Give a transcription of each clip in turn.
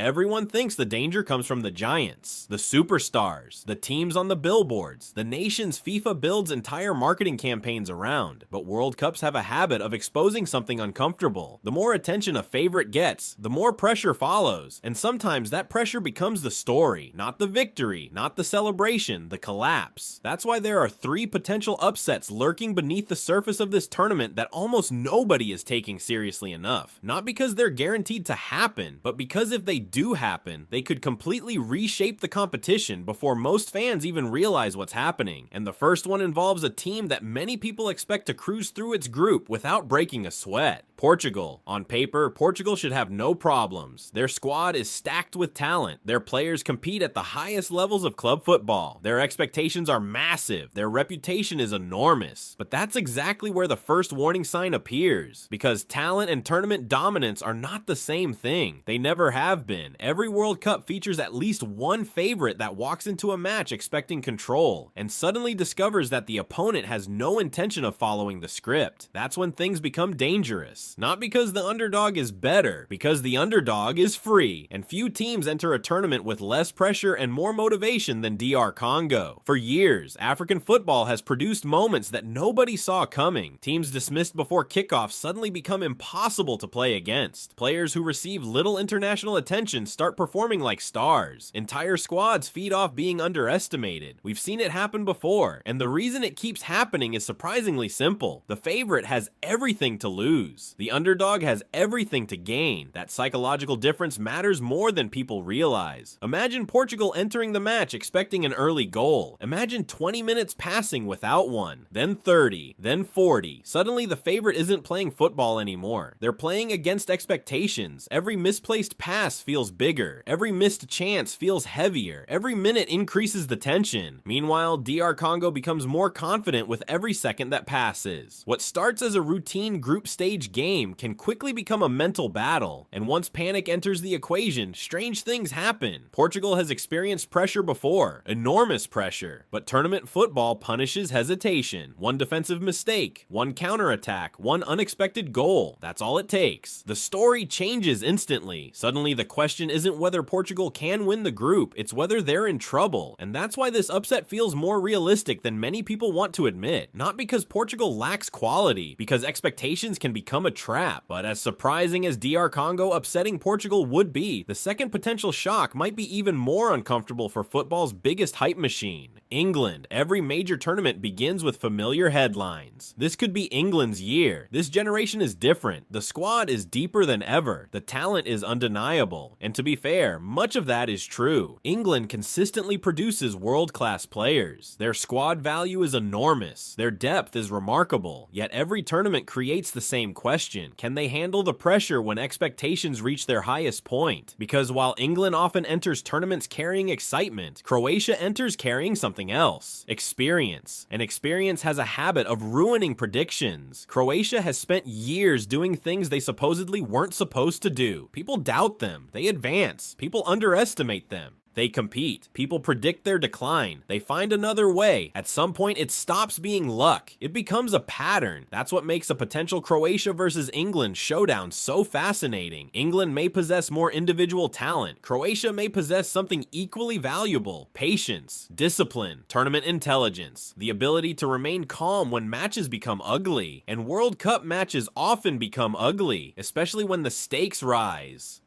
Everyone thinks the danger comes from the giants, the superstars, the teams on the billboards, the nations FIFA builds entire marketing campaigns around. But World Cups have a habit of exposing something uncomfortable. The more attention a favorite gets, the more pressure follows, and sometimes that pressure becomes the story, not the victory, not the celebration, the collapse. That's why there are 3 potential upsets lurking beneath the surface of this tournament that almost nobody is taking seriously enough. Not because they're guaranteed to happen, but because if they do happen, they could completely reshape the competition before most fans even realize what's happening. And the first one involves a team that many people expect to cruise through its group without breaking a sweat. Portugal. On paper, Portugal should have no problems. Their squad is stacked with talent. Their players compete at the highest levels of club football. Their expectations are massive. Their reputation is enormous. But that's exactly where the first warning sign appears, because talent and tournament dominance are not the same thing. They never have been. Every World Cup features at least one favorite that walks into a match expecting control and suddenly discovers that the opponent has no intention of following the script. That's when things become dangerous. Not because the underdog is better, because the underdog is free, and few teams enter a tournament with less pressure and more motivation than DR Congo. For years, African football has produced moments that nobody saw coming. Teams dismissed before kickoff suddenly become impossible to play against. Players who receive little international attention start performing like stars. Entire squads feed off being underestimated. We've seen it happen before, and the reason it keeps happening is surprisingly simple. The favorite has everything to lose. The underdog has everything to gain. That psychological difference matters more than people realize. Imagine Portugal entering the match expecting an early goal. Imagine 20 minutes passing without one, then 30, then 40. Suddenly the favorite isn't playing football anymore. They're playing against expectations. Every misplaced pass feels bigger. Every missed chance feels heavier. Every minute increases the tension. Meanwhile, DR Congo becomes more confident with every second that passes. What starts as a routine group stage game can quickly become a mental battle, and once panic enters the equation, strange things happen. Portugal has experienced pressure before, enormous pressure, but tournament football punishes hesitation. One defensive mistake, one counterattack, one unexpected goal. That's all it takes. The story changes instantly. Suddenly the question isn't whether Portugal can win the group, it's whether they're in trouble, and that's why this upset feels more realistic than many people want to admit. Not because Portugal lacks quality, because expectations can become a trap. But as surprising as DR Congo upsetting Portugal would be, the second potential shock might be even more uncomfortable for football's biggest hype machine, England. Every major tournament begins with familiar headlines. This could be England's year. This generation is different. The squad is deeper than ever. The talent is undeniable. And to be fair, much of that is true. England consistently produces world-class players. Their squad value is enormous. Their depth is remarkable. Yet every tournament creates the same question. Can they handle the pressure when expectations reach their highest point? Because while England often enters tournaments carrying excitement, Croatia enters carrying something else: experience. And experience has a habit of ruining predictions. Croatia has spent years doing things they supposedly weren't supposed to do. People doubt them. They advance. People underestimate them. They compete. People predict their decline. They find another way. At some point, it stops being luck. It becomes a pattern. That's what makes a potential Croatia versus England showdown so fascinating. England may possess more individual talent. Croatia may possess something equally valuable: patience, discipline, tournament intelligence, the ability to remain calm when matches become ugly. And World Cup matches often become ugly, especially when the stakes rise.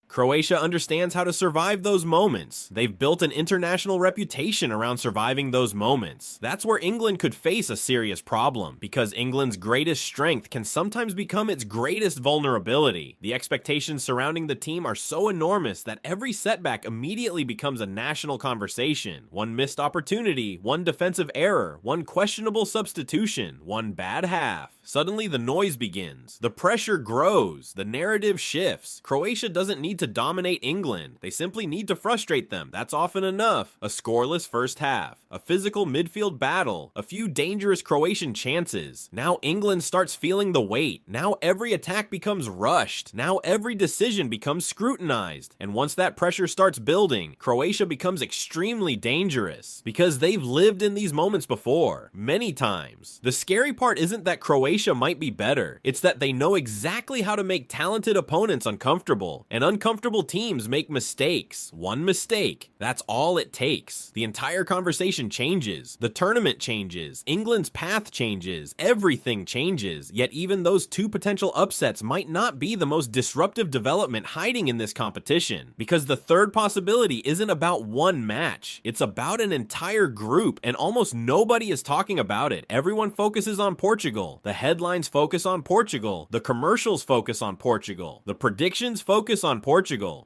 Croatia understands how to survive those moments. They've built an international reputation around surviving those moments. That's where England could face a serious problem, because England's greatest strength can sometimes become its greatest vulnerability. The expectations surrounding the team are so enormous that every setback immediately becomes a national conversation. One missed opportunity, one defensive error, one questionable substitution, one bad half. Suddenly the noise begins. The pressure grows. The narrative shifts. Croatia doesn't need to dominate England. They simply need to frustrate them. That's often enough. A scoreless first half, a physical midfield battle, a few dangerous Croatian chances. Now England starts feeling the weight. Now every attack becomes rushed. Now every decision becomes scrutinized. And once that pressure starts building, Croatia becomes extremely dangerous, because they've lived in these moments before, many times. The scary part isn't that Croatia might be better. It's that they know exactly how to make talented opponents uncomfortable, and uncomfortable comfortable teams make mistakes. One mistake. That's all it takes. The entire conversation changes. The tournament changes. England's path changes. Everything changes. Yet even those two potential upsets might not be the most disruptive development hiding in this competition. Because the third possibility isn't about one match. It's about an entire group, and almost nobody is talking about it. Everyone focuses on Portugal. The headlines focus on Portugal. The commercials focus on Portugal. The predictions focus on Portugal.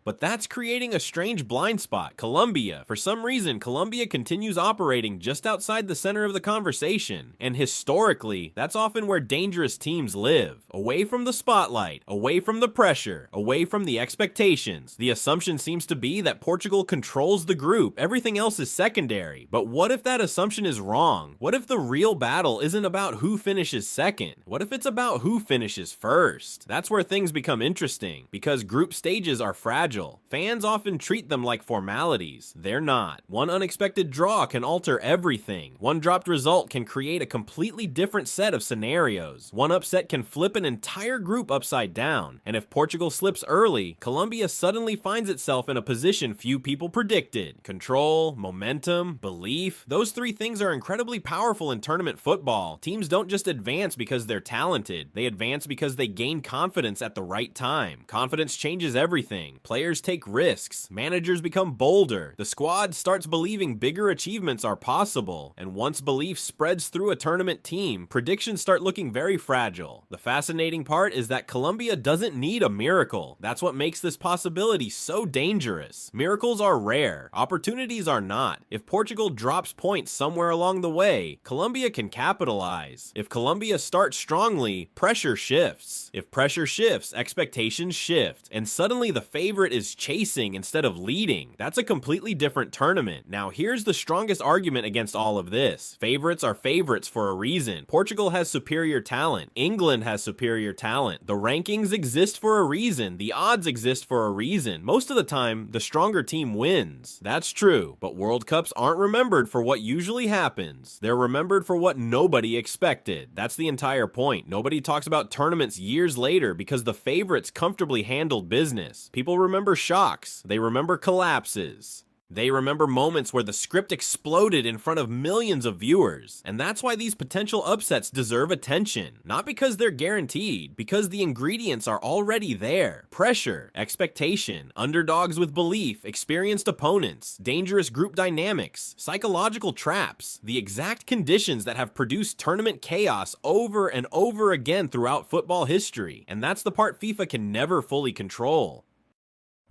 But that's creating a strange blind spot. Colombia. For some reason, Colombia continues operating just outside the center of the conversation. And historically, that's often where dangerous teams live. Away from the spotlight, away from the pressure, away from the expectations. The assumption seems to be that Portugal controls the group. Everything else is secondary. But what if that assumption is wrong? What if the real battle isn't about who finishes second? What if it's about who finishes first? That's where things become interesting, because group stages are fragile. Fans often treat them like formalities. They're not. One unexpected draw can alter everything. One dropped result can create a completely different set of scenarios. One upset can flip an entire group upside down. And if Portugal slips early, Colombia suddenly finds itself in a position few people predicted. Control, momentum, belief. Those three things are incredibly powerful in tournament football. Teams don't just advance because they're talented. They advance because they gain confidence at the right time. Confidence changes everything. Players take risks. Managers become bolder. The squad starts believing bigger achievements are possible. And once belief spreads through a tournament team, predictions start looking very fragile. The fascinating part is that Colombia doesn't need a miracle. That's what makes this possibility so dangerous. Miracles are rare. Opportunities are not. If Portugal drops points somewhere along the way, Colombia can capitalize. If Colombia starts strongly, pressure shifts. If pressure shifts, expectations shift. And suddenly the favorite is chasing instead of leading. That's a completely different tournament. Now here's the strongest argument against all of this. Favorites are favorites for a reason. Portugal has superior talent. England has superior talent. The rankings exist for a reason. The odds exist for a reason. Most of the time, the stronger team wins. That's true, but World Cups aren't remembered for what usually happens. They're remembered for what nobody expected. That's the entire point. Nobody talks about tournaments years later because the favorites comfortably handled business. People remember shocks. They remember collapses. They remember moments where the script exploded in front of millions of viewers. And that's why these potential upsets deserve attention. Not because they're guaranteed, because the ingredients are already there. Pressure, expectation, underdogs with belief, experienced opponents, dangerous group dynamics, psychological traps, the exact conditions that have produced tournament chaos over and over again throughout football history. And that's the part FIFA can never fully control.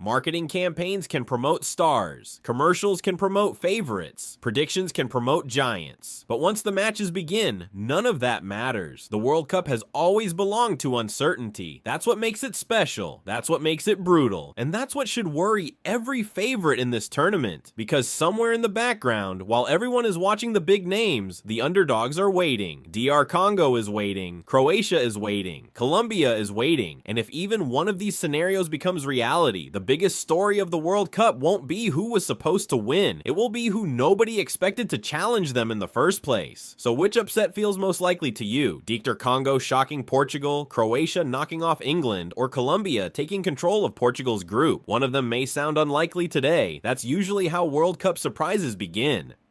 Marketing campaigns can promote stars, commercials can promote favorites, predictions can promote giants. But once the matches begin, none of that matters. The World Cup has always belonged to uncertainty. That's what makes it special, that's what makes it brutal, and that's what should worry every favorite in this tournament. Because somewhere in the background, while everyone is watching the big names, the underdogs are waiting. DR Congo is waiting, Croatia is waiting, Colombia is waiting, and if even one of these scenarios becomes reality, the biggest story of the World Cup won't be who was supposed to win. It will be who nobody expected to challenge them in the first place. So which upset feels most likely to you? DR Congo shocking Portugal, Croatia knocking off England, or Colombia taking control of Portugal's group? One of them may sound unlikely today. That's usually how World Cup surprises begin.